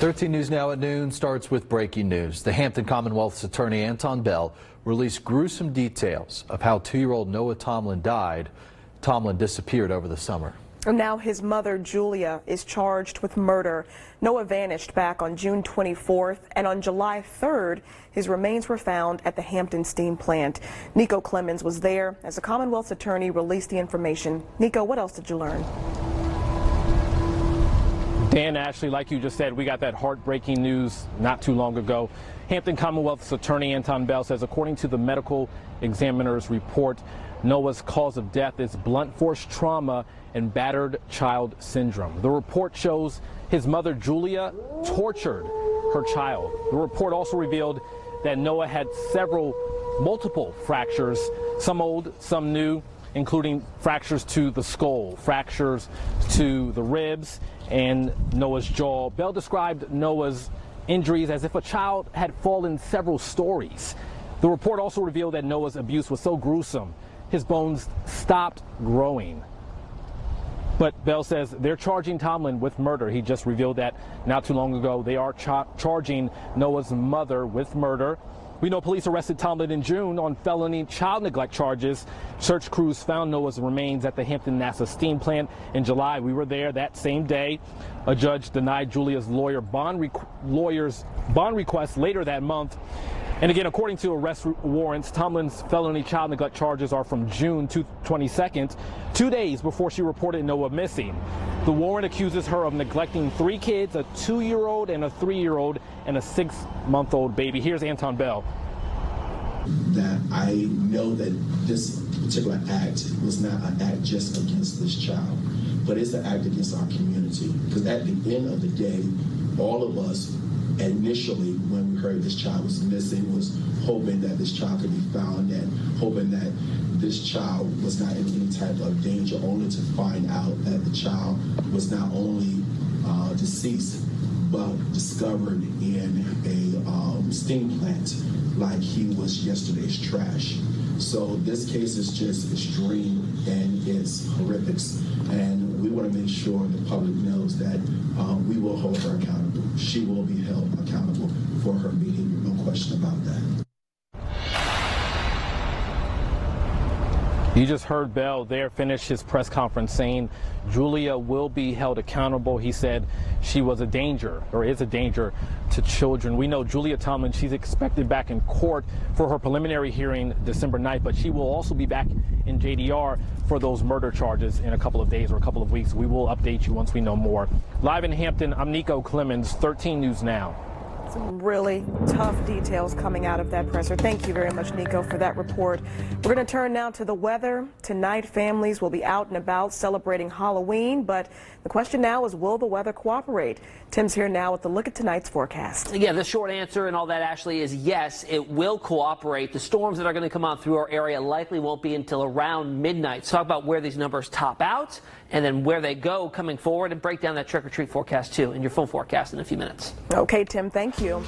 13 News Now at noon starts with breaking news. The Hampton Commonwealth's attorney Anton Bell released gruesome details of how 2-year-old Noah Tomlin died. Tomlin disappeared over the summer. And now his mother, Julia, is charged with murder. Noah vanished back on June 24th, and on July 3rd, his remains were found at the Hampton steam plant. Nico Clemens was there as the Commonwealth's attorney released the information. Nico, what else did you learn? Dan, Ashley, like you just said, we got that heartbreaking news not too long ago. Hampton Commonwealth's attorney Anton Bell says, according to the medical examiner's report, Noah's cause of death is blunt force trauma and battered child syndrome. The report shows his mother, Julia, tortured her child. The report also revealed that Noah had multiple fractures, some old, some new, including fractures to the skull, fractures to the ribs and Noah's jaw. Bell described Noah's injuries as if a child had fallen several stories. The report also revealed that Noah's abuse was so gruesome, his bones stopped growing. But Bell says they're charging Tomlin with murder. He just revealed that not too long ago. They are charging Noah's mother with murder. We know police arrested Tomlin in June on felony child neglect charges. Search crews found Noah's remains at the Hampton NASA steam plant in July. We were there that same day. A judge denied Julia's lawyer's bond request later that month. And again, according to arrest warrants, Tomlin's felony child neglect charges are from June 22nd, 2 days before she reported Noah missing. The warrant accuses her of neglecting 3 kids, a 2-year-old and a 3-year-old and a 6-month-old baby. Here's Anton Bell. That I know that this particular act was not an act just against this child, but it's an act against our community. Because at the end of the day, all of us initially, when we heard this child was missing, was hoping that this child could be found and hoping that this child was not in any type of danger, only to find out that the child was not only deceased, but discovered in a steam plant like he was yesterday's trash. So this case is just extreme and it's horrific. And we want to make sure the public knows that we will hold her accountable. She will be held accountable for her behavior, no question about that. You just heard Bell there finish his press conference saying Julia will be held accountable. He said she was a danger, or is a danger, to children. We know Julia Tomlin, she's expected back in court for her preliminary hearing December 9th, but she will also be back in JDR for those murder charges in a couple of days or a couple of weeks. We will update you once we know more. Live in Hampton, I'm Nico Clemens, 13 News Now. Some really tough details coming out of that presser. Thank you very much, Nico, for that report. We're going to turn now to the weather. Tonight, families will be out and about celebrating Halloween, but the question now is, will the weather cooperate? Tim's here now with a look at tonight's forecast. Yeah, the short answer and all that, Ashley, is yes, it will cooperate. The storms that are going to come on through our area likely won't be until around midnight. Let's talk about where these numbers top out and then where they go coming forward, and break down that trick-or-treat forecast, too, in your full forecast in a few minutes. Okay, Tim, thank you.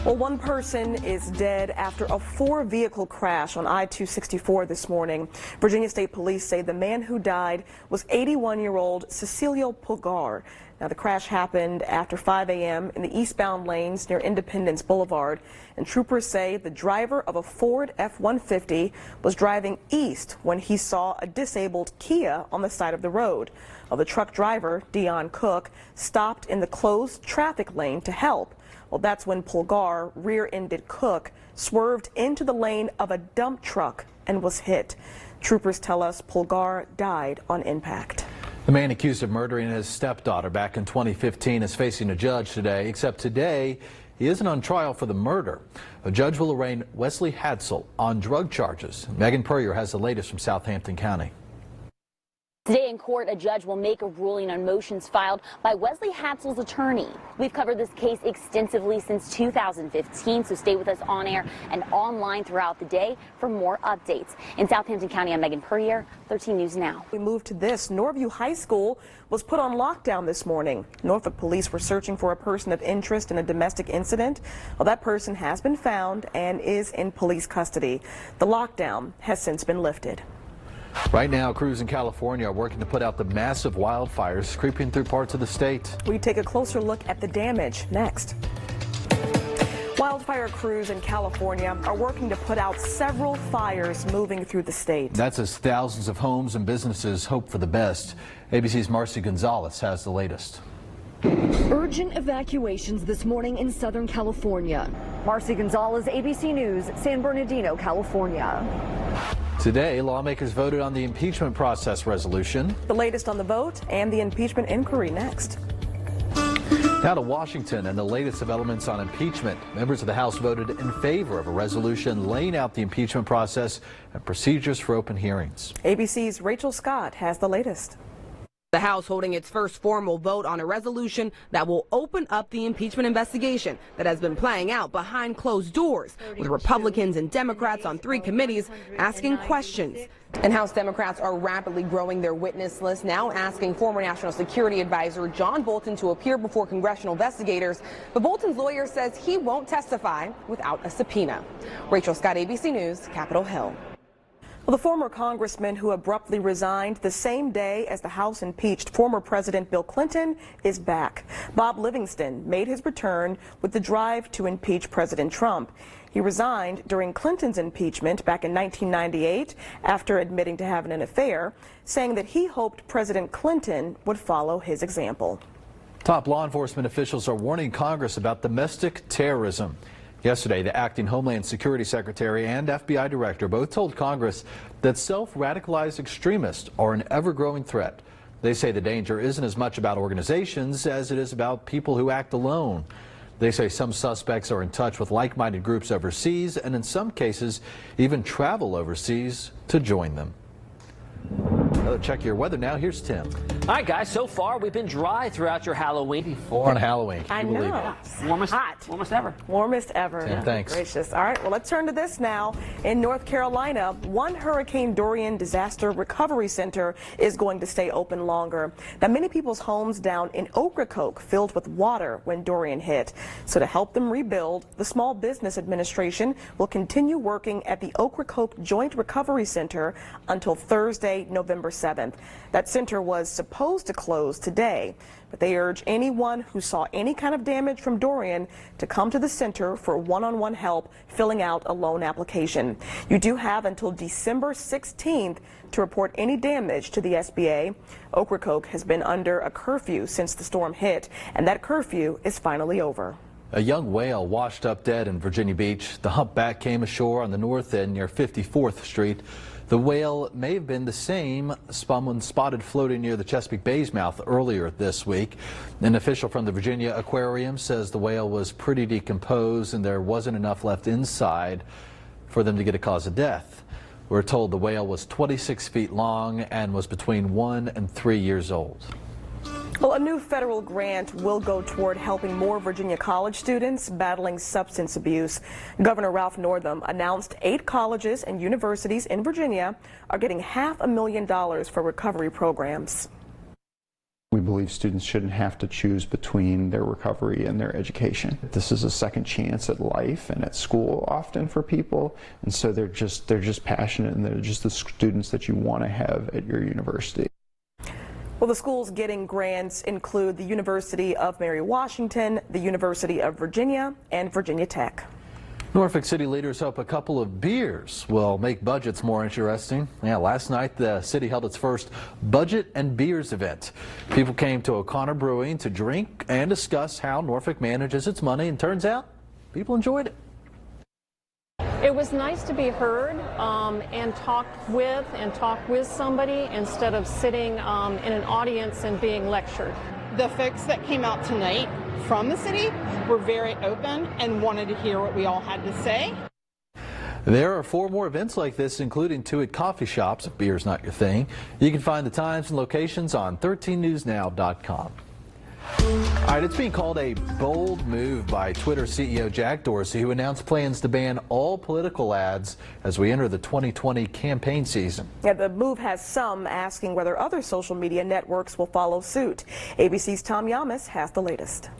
Well, one person is dead after a 4-vehicle crash on I-264 this morning. Virginia State Police say the man who died was 81-year-old Cecilio Pulgar. Now, the crash happened after 5 a.m. in the eastbound lanes near Independence Boulevard, and troopers say the driver of a Ford F-150 was driving east when he saw a disabled Kia on the side of the road. Well, the truck driver, Dion Cook, stopped in the closed traffic lane to help. Well, that's when Pulgar rear-ended Cook, swerved into the lane of a dump truck, and was hit. Troopers tell us Pulgar died on impact. The man accused of murdering his stepdaughter back in 2015 is facing a judge today, except today he isn't on trial for the murder. A judge will arraign Wesley Hadsell on drug charges. Megan Purrier has the latest from Southampton County. Today in court, a judge will make a ruling on motions filed by Wesley Hadsell's attorney. We've covered this case extensively since 2015, so stay with us on air and online throughout the day for more updates. In Southampton County, I'm Megan Purrier, 13 News Now. We move to this. Norview High School was put on lockdown this morning. Norfolk police were searching for a person of interest in a domestic incident. Well, that person has been found and is in police custody. The lockdown has since been lifted. Right now, crews in California are working to put out the massive wildfires creeping through parts of the state. We take a closer look at the damage next. Wildfire crews in California are working to put out several fires moving through the state. That's as thousands of homes and businesses hope for the best. ABC's Marcy Gonzalez has the latest. Urgent evacuations this morning in Southern California. Marcy Gonzalez, ABC News, San Bernardino, California. Today, lawmakers voted on the impeachment process resolution. The latest on the vote and the impeachment inquiry next. Now to Washington and the latest developments on impeachment. Members of the House voted in favor of a resolution laying out the impeachment process and procedures for open hearings. ABC's Rachel Scott has the latest. The House holding its first formal vote on a resolution that will open up the impeachment investigation that has been playing out behind closed doors, with Republicans and Democrats on 3 committees asking questions. And House Democrats are rapidly growing their witness list, now asking former National Security Advisor John Bolton to appear before congressional investigators. But Bolton's lawyer says he won't testify without a subpoena. Rachel Scott, ABC News, Capitol Hill. Well, the former congressman who abruptly resigned the same day as the House impeached former President Bill Clinton is back. Bob Livingston made his return with the drive to impeach President Trump. He resigned during Clinton's impeachment back in 1998 after admitting to having an affair, saying that he hoped President Clinton would follow his example. Top law enforcement officials are warning Congress about domestic terrorism. Yesterday, the acting Homeland Security Secretary and FBI Director both told Congress that self-radicalized extremists are an ever-growing threat. They say the danger isn't as much about organizations as it is about people who act alone. They say some suspects are in touch with like-minded groups overseas and in some cases even travel overseas to join them. Another check your weather now. Here's Tim. All right, guys, so far we've been dry throughout your Halloween. On Halloween. I Can you believe know. it? Warmest ever. Warmest ever. Tim, thanks. Gracious. All right, well, let's turn to this now. In North Carolina, one Hurricane Dorian Disaster Recovery Center is going to stay open longer. Now, many people's homes down in Ocracoke filled with water when Dorian hit. So to help them rebuild, the Small Business Administration will continue working at the Ocracoke Joint Recovery Center until Thursday, November 7th. That center was supposed to close today, but they urge anyone who saw any kind of damage from Dorian to come to the center for one-on-one help filling out a loan application. You do have until December 16th to report any damage to the SBA. Ocracoke has been under a curfew since the storm hit, and that curfew is finally over. A young whale washed up dead in Virginia Beach. The humpback came ashore on the north end near 54th Street. The whale may have been the same one spotted floating near the Chesapeake Bay's mouth earlier this week. An official from the Virginia Aquarium says the whale was pretty decomposed and there wasn't enough left inside for them to get a cause of death. We're told the whale was 26 feet long and was between 1 and 3 years old. Well, a new federal grant will go toward helping more Virginia college students battling substance abuse. Governor Ralph Northam announced 8 colleges and universities in Virginia are getting $500,000 for recovery programs. We believe students shouldn't have to choose between their recovery and their education. This is a second chance at life and at school often for people, and so they're just passionate, and they're just the students that you want to have at your university. Well, the schools getting grants include the University of Mary Washington, the University of Virginia, and Virginia Tech. Norfolk City leaders hope a couple of beers will make budgets more interesting. Yeah, last night the city held its first Budget and Beers event. People came to O'Connor Brewing to drink and discuss how Norfolk manages its money, and turns out people enjoyed it. It was nice to be heard and talk with somebody instead of sitting in an audience and being lectured. The folks that came out tonight from the city were very open and wanted to hear what we all had to say. There are 4 more events like this, including 2 at coffee shops if beer's not your thing. You can find the times and locations on 13newsnow.com. All right, it's being called a bold move by Twitter CEO Jack Dorsey, who announced plans to ban all political ads as we enter the 2020 campaign season. Yeah, the move has some asking whether other social media networks will follow suit. ABC's Tom Yamas has the latest.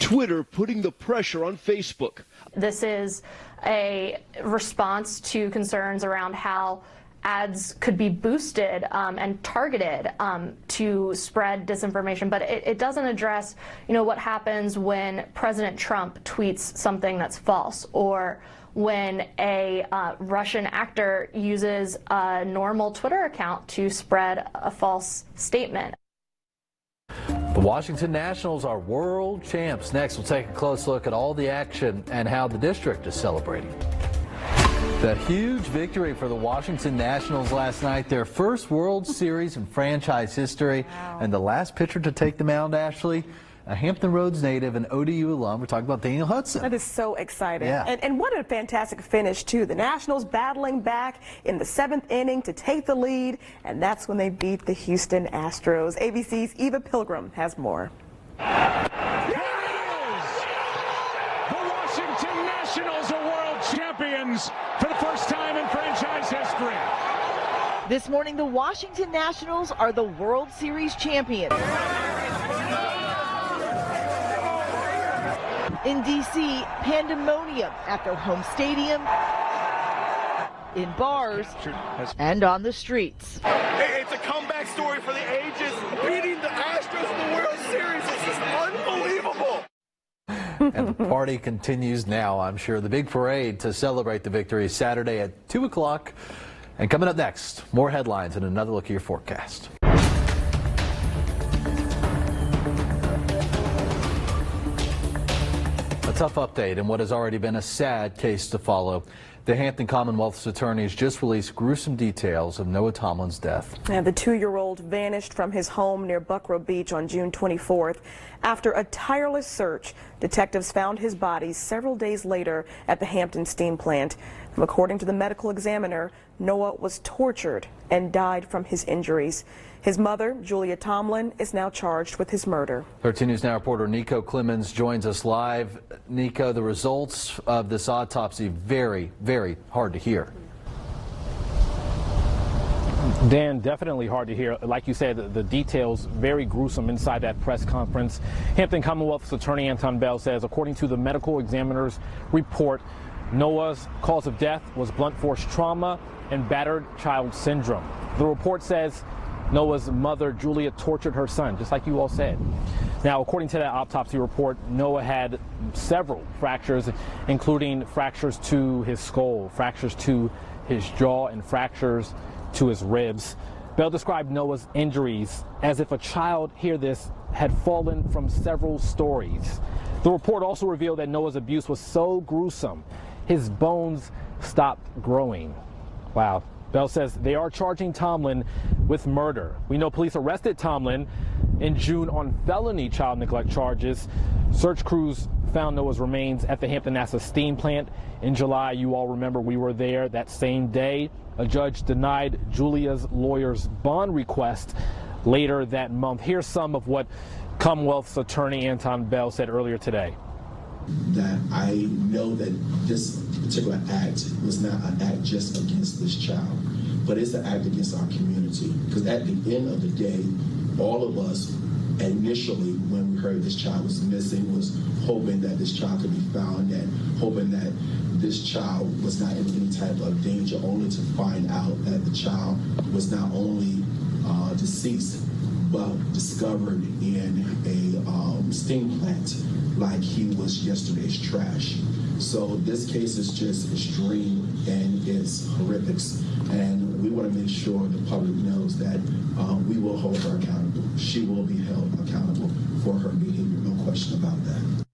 Twitter putting the pressure on Facebook. This is a response to concerns around how ads could be boosted and targeted to spread disinformation, but it doesn't address, what happens when President Trump tweets something that's false, or when a Russian actor uses a normal Twitter account to spread a false statement. The Washington Nationals are world champs. Next, we'll take a close look at all the action and how the district is celebrating. That huge victory for the Washington Nationals last night, their first World Series in franchise history. Wow. And the last pitcher to take the mound, Ashley, a Hampton Roads native and ODU alum. We're talking about Daniel Hudson. That is so exciting. Yeah. And what a fantastic finish, too. The Nationals battling back in the 7th inning to take the lead, and that's when they beat the Houston Astros. ABC's Eva Pilgrim has more. Nationals are world champions for the first time in franchise history. This morning, the Washington Nationals are the World Series champions. In D.C., pandemonium at their home stadium, in bars, and on the streets. Hey, it's a comeback story for the ages. Beating the Astros in the World Series is just unbelievable. And the party continues now, I'm sure. The big parade to celebrate the victory is Saturday at 2 o'clock. And coming up next, more headlines and another look at your forecast. A tough update in what has already been a sad case to follow. The Hampton Commonwealth's attorneys just released gruesome details of Noah Tomlin's death. And the 2-year-old vanished from his home near Buckrow Beach on June 24th. After a tireless search, detectives found his body several days later at the Hampton steam plant. And according to the medical examiner, Noah was tortured and died from his injuries. His mother, Julia Tomlin, is now charged with his murder. 13 News Now reporter Nico Clemens joins us live. Nico, the results of this autopsy, very, very hard to hear. Dan, definitely hard to hear. Like you said, the details very gruesome inside that press conference. Hampton Commonwealth's attorney Anton Bell says, according to the medical examiner's report, Noah's cause of death was blunt force trauma and battered child syndrome. The report says Noah's mother, Julia, tortured her son, just like you all said. Now, according to that autopsy report, Noah had several fractures, including fractures to his skull, fractures to his jaw, and fractures to his ribs. Bell described Noah's injuries as if a child, hear this, had fallen from several stories. The report also revealed that Noah's abuse was so gruesome, his bones stopped growing. Wow. Bell says they are charging Tomlin with murder. We know police arrested Tomlin in June on felony child neglect charges. Search crews found Noah's remains at the Hampton NASA steam plant. In July, you all remember we were there that same day. A judge denied Julia's lawyer's bond request later that month. Here's some of what Commonwealth's attorney Anton Bell said earlier today. That I know that this particular act was not an act just against this child, but it's an act against our community. Because at the end of the day, all of us initially, when we heard this child was missing, was hoping that this child could be found and hoping that this child was not in any type of danger, only to find out that the child was not only deceased, but discovered in a steam plant like he was yesterday's trash. So this case is just extreme and it's horrific. And we want to make sure the public knows that we will hold her accountable. She will be held accountable for her behavior, no question about that.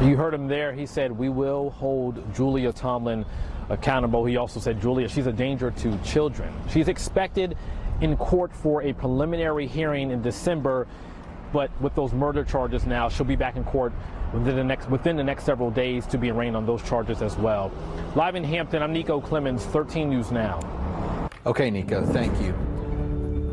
You heard him there. He said, we will hold Julia Tomlin accountable. He also said, Julia, she's a danger to children. She's expected in court for a preliminary hearing in December, but with those murder charges now, she'll be back in court within the next several days to be arraigned on those charges as well. Live in Hampton, I'm Nico Clemens, 13 News Now. Okay, Nico, thank you.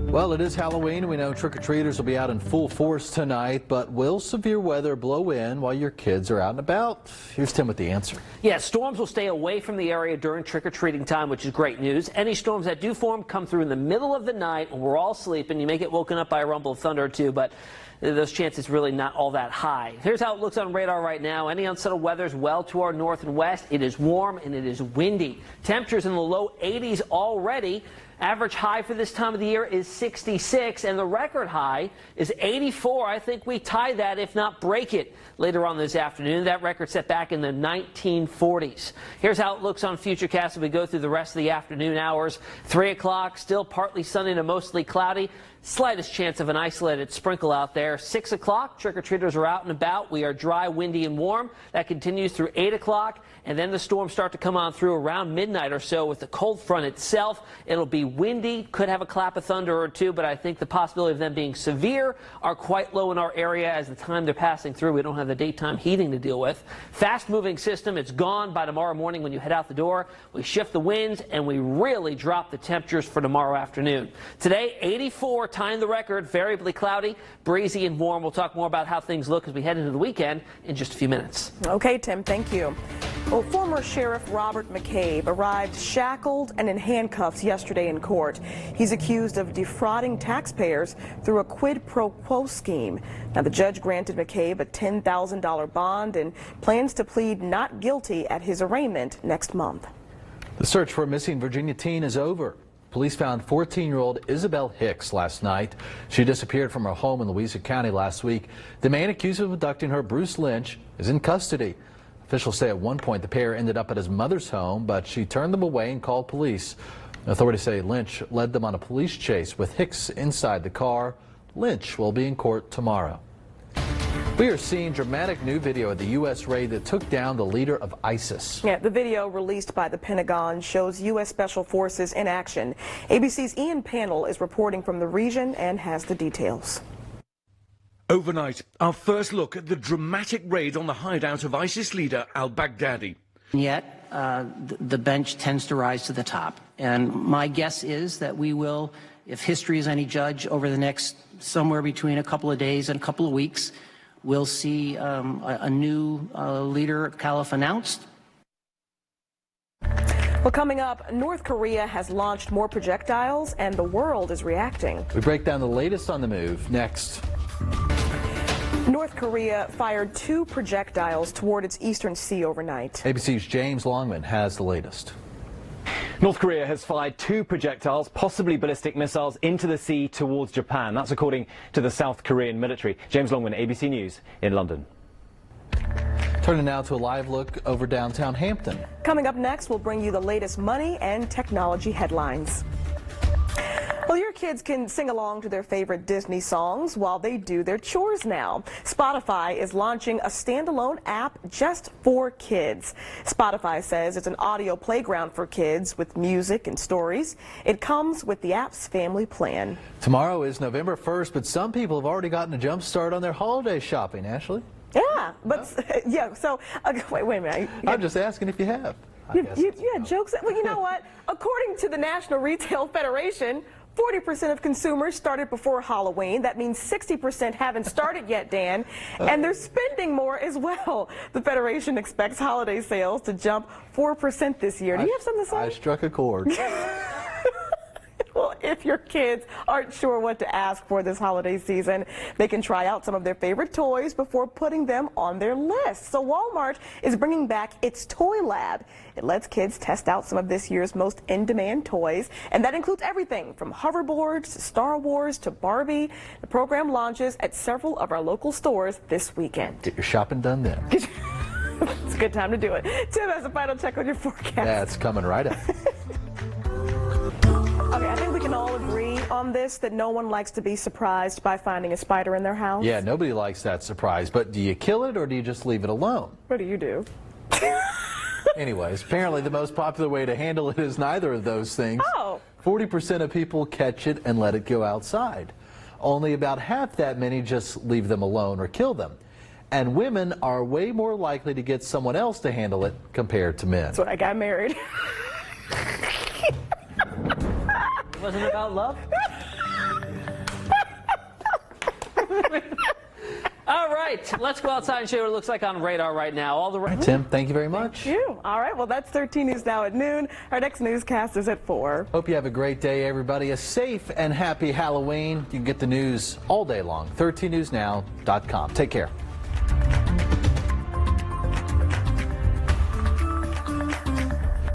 Well, it is Halloween. We know trick-or-treaters will be out in full force tonight, but will severe weather blow in while your kids are out and about? Here's Tim with the answer. Yeah, storms will stay away from the area during trick-or-treating time, which is great news. Any storms that do form come through in the middle of the night when we're all sleeping. You may get woken up by a rumble of thunder or two, but those chances really not all that high. Here's how it looks on radar right now. Any unsettled weather is well to our north and west. It is warm and it is windy. Temperatures in the low 80s already. Average high for this time of the year is 66, and the record high is 84. I think we tie that, if not break it, later on this afternoon. That record set back in the 1940s. Here's how it looks on Futurecast as we go through the rest of the afternoon hours. 3 o'clock, still partly sunny to mostly cloudy. Slightest chance of an isolated sprinkle out there. 6 o'clock, trick-or-treaters are out and about. We are dry, windy, and warm. That continues through 8 o'clock, and then the storms start to come on through around midnight or so with the cold front itself. It'll be windy, could have a clap of thunder or two, but I think the possibility of them being severe are quite low in our area as the time they're passing through. We don't have the daytime heating to deal with. Fast-moving system, it's gone by tomorrow morning when you head out the door. We shift the winds, and we really drop the temperatures for tomorrow afternoon. Today, 84. Tying the record, variably cloudy, breezy, and warm. We'll talk more about how things look as we head into the weekend in just a few minutes. Okay, Tim, thank you. Well, former Sheriff Robert McCabe arrived shackled and in handcuffs yesterday in court. He's accused of defrauding taxpayers through a quid pro quo scheme. Now, the judge granted McCabe a $10,000 bond and plans to plead not guilty at his arraignment next month. The search for a missing Virginia teen is over. Police found 14-year-old Isabel Hicks last night. She disappeared from her home in Louisa County last week. The man accused of abducting her, Bruce Lynch, is in custody. Officials say at one point the pair ended up at his mother's home, but she turned them away and called police. Authorities say Lynch led them on a police chase with Hicks inside the car. Lynch will be in court tomorrow. We are seeing dramatic new video of the U.S. raid that took down the leader of ISIS. Yeah, the video released by the Pentagon shows U.S. Special Forces in action. ABC's Ian Pannell is reporting from the region and has the details. Overnight, our first look at the dramatic raid on the hideout of ISIS leader al-Baghdadi. Yet, the bench tends to rise to the top. And my guess is that we will, if history is any judge, over the next somewhere between a couple of days and a couple of weeks, we'll see a new leader, caliph, announced. Well, coming up, North Korea has launched more projectiles and the world is reacting. We break down the latest on the move next. North Korea fired 2 projectiles toward its eastern sea overnight. ABC's James Longman has the latest. North Korea has fired 2 projectiles, possibly ballistic missiles, into the sea towards Japan. That's according to the South Korean military. James Longman, ABC News in London. Turning now to a live look over downtown Hampton. Coming up next, we'll bring you the latest money and technology headlines. Well, your kids can sing along to their favorite Disney songs while they do their chores now. Spotify is launching a standalone app just for kids. Spotify says it's an audio playground for kids with music and stories. It comes with the app's family plan. Tomorrow is November 1st, but some people have already gotten a jump start on their holiday shopping, Ashley. Yeah, but yeah, so wait a minute. I'm just asking if you have. You had jokes. Well, you know what? According to the National Retail Federation, 40% of consumers started before Halloween. That means 60% haven't started yet, Dan, and they're spending more as well. The Federation expects holiday sales to jump 4% this year. Do you have something to say? I struck a chord. Well, if your kids aren't sure what to ask for this holiday season, they can try out some of their favorite toys before putting them on their list. So Walmart is bringing back its Toy Lab. It lets kids test out some of this year's most in-demand toys, and that includes everything from hoverboards to Star Wars to Barbie. The program launches at several of our local stores this weekend. Get your shopping done then. It's a good time to do it. Tim has a final check on your forecast. That's coming right up. Okay, I think we can all agree on this, that no one likes to be surprised by finding a spider in their house. Yeah, nobody likes that surprise, but do you kill it or do you just leave it alone? What do you do? Anyways, apparently the most popular way to handle it is neither of those things. 40% of people catch it and let it go outside. Only about half that many just leave them alone or kill them. And women are way more likely to get someone else to handle it compared to men. That's when I got married. Wasn't it about love? All right, let's go outside and show you what it looks like on radar right now. All the Tim, thank you very much. Thank you. All right, well, that's 13 News Now at noon. Our next newscast is at 4. Hope you have a great day, everybody. A safe and happy Halloween. You can get the news all day long. 13newsnow.com. Take care.